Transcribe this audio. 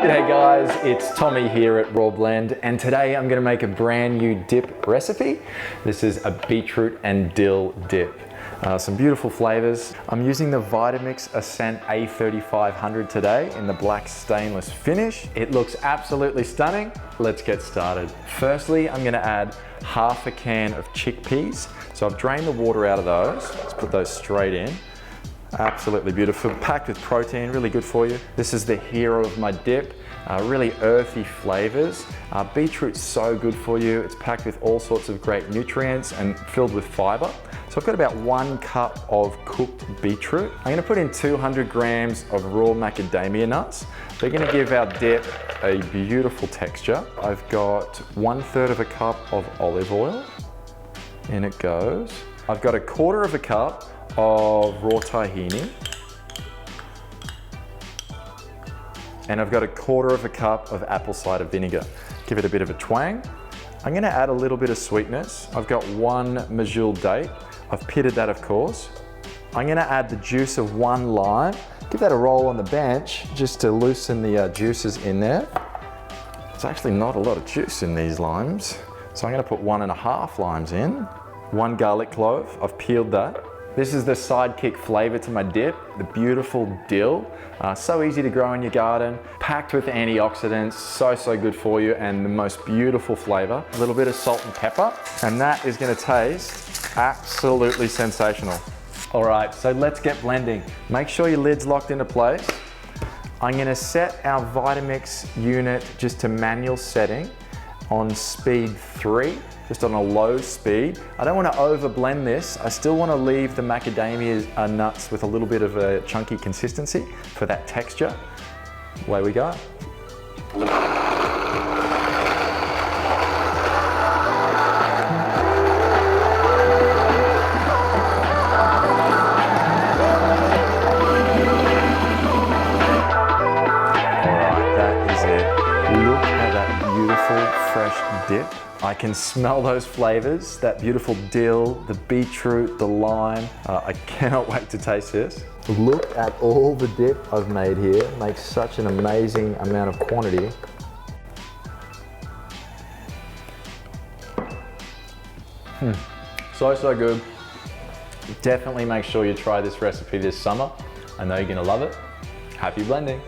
G'day guys, it's Tommy here at Raw Blend, and today I'm going to make a brand new dip recipe. This is a beetroot and dill dip. Some beautiful flavors. I'm using the Vitamix A3500 today in the black stainless finish. It looks absolutely stunning. Let's get started. Firstly, I'm going to add half a can of chickpeas. So I've drained the water out of those. Let's put those straight in. Absolutely beautiful, packed with protein, really good for you. This is the hero of my dip, really earthy flavors. Beetroot's so good for you. It's packed with all sorts of great nutrients and filled with fiber. So I've got about 1 cup of cooked beetroot. I'm gonna put in 200 grams of raw macadamia nuts. They're gonna give our dip a beautiful texture. I've got 1/3 of a cup of olive oil. In it goes. I've got 1/4 of a cup of raw tahini, and I've got 1/4 of a cup of apple cider vinegar. Give it a bit of a twang. I'm going to add a little bit of sweetness. I've got 1 medjool date. I've pitted that, of course. I'm going to add the juice of 1 lime. Give that a roll on the bench just to loosen the juices in there. There's actually not a lot of juice in these limes, so I'm going to put 1.5 limes in. 1 garlic clove. I've peeled that. This is the sidekick flavor to my dip, the beautiful dill. So easy to grow in your garden, packed with antioxidants, so good for you, and the most beautiful flavor. A little bit of salt and pepper, and that is gonna taste absolutely sensational. All right, so let's get blending. Make sure your lid's locked into place. I'm gonna set our Vitamix unit just to manual setting on speed 3. Just on a low speed. I don't want to over blend this. I still want to leave the macadamia nuts with a little bit of a chunky consistency for that texture. Away we go. Alright, that is it. Look at that beautiful fresh dip. I can smell those flavors, that beautiful dill, the beetroot, the lime. I cannot wait to taste this. Look at all the dip I've made here. It makes such an amazing amount of quantity. So good. Definitely make sure you try this recipe this summer. I know you're gonna love it. Happy blending.